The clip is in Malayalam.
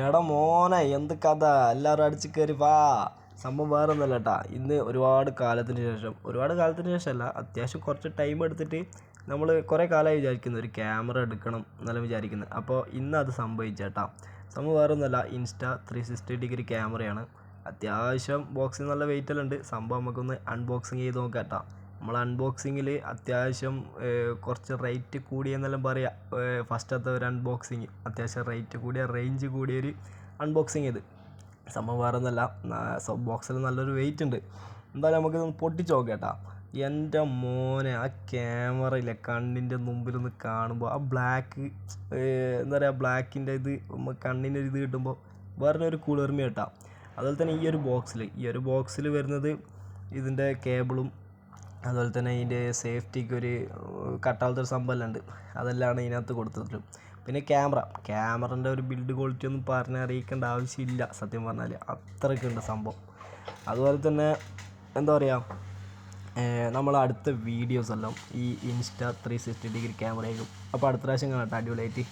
എടാ മോനെ എന്ത് കഥ എല്ലാവരും അടിച്ച് കയറി വാ. സംഭവം വേറെ ഒന്നുമല്ല കേട്ടാ. ഇന്ന് ഒരുപാട് കാലത്തിന് ശേഷമല്ല, അത്യാവശ്യം കുറച്ച് ടൈം എടുത്തിട്ട് നമ്മൾ കുറേ കാലമായി വിചാരിക്കുന്നു ഒരു ക്യാമറ എടുക്കണം എന്നെല്ലാം വിചാരിക്കുന്നത്. അപ്പോൾ ഇന്ന് അത് സംഭവിച്ചേട്ടാ. സംഭവം വേറെ ഒന്നുമല്ല, Insta360 ക്യാമറയാണ്. അത്യാവശ്യം ബോക്സിൽ നല്ല വെയിറ്റെല്ലാം ഉണ്ട്. സംഭവം നമുക്കൊന്ന് അൺബോക്സിങ് ചെയ്ത് നോക്കാം കേട്ടോ. നമ്മൾ അൺബോക്സിങ്ങിൽ അത്യാവശ്യം കുറച്ച് റേറ്റ് കൂടിയെന്നെല്ലാം പറയാം. ഫസ്റ്റത്തെ ഒരു അൺബോക്സിങ് അത്യാവശ്യം റേറ്റ് കൂടിയ റേഞ്ച് കൂടിയൊരു അൺബോക്സിങ് ചെയ്ത്. സംഭവം വേറെ ഒന്നുമല്ല, ബോക്സിൽ നല്ലൊരു വെയിറ്റ് ഉണ്ട്. എന്തായാലും നമുക്കിതൊന്ന് പൊട്ടിച്ച് നോക്കാം കേട്ടോ. എൻ്റെ മോനെ, ആ ക്യാമറയിലെ കണ്ണിൻ്റെ മുമ്പിലൊന്ന് കാണുമ്പോൾ ആ ബ്ലാക്ക്, എന്താ പറയുക, ബ്ലാക്കിൻ്റെ ഇത് കണ്ണിൻ്റെ ഇത് കിട്ടുമ്പോൾ വേറെ ഒരു കുളിർമ കേട്ടോ. അതുപോലെ തന്നെ ഈ ഒരു ബോക്സിൽ വരുന്നത് ഇതിൻ്റെ കേബിളും അതുപോലെ തന്നെ ഇതിൻ്റെ സേഫ്റ്റിക്ക് ഒരു കട്ടാത്തൊരു സംഭവമെല്ലാം ഉണ്ട്. അതെല്ലാം ഇതിനകത്ത് കൊടുത്തിട്ടുള്ളൂ. പിന്നെ ക്യാമറൻ്റെ ഒരു ബിൽഡ് ക്വാളിറ്റി ഒന്നും പറഞ്ഞറിയിക്കേണ്ട ആവശ്യമില്ല സത്യം പറഞ്ഞാൽ, അത്രയ്ക്കുണ്ട് സംഭവം. അതുപോലെ തന്നെ എന്താ പറയുക, നമ്മൾ അടുത്ത വീഡിയോസ് എല്ലാം ഈ Insta360 ക്യാമറയായിരിക്കും. അപ്പോൾ അടുത്ത പ്രാവശ്യം കാണാം അടിപൊളിയായിട്ട്.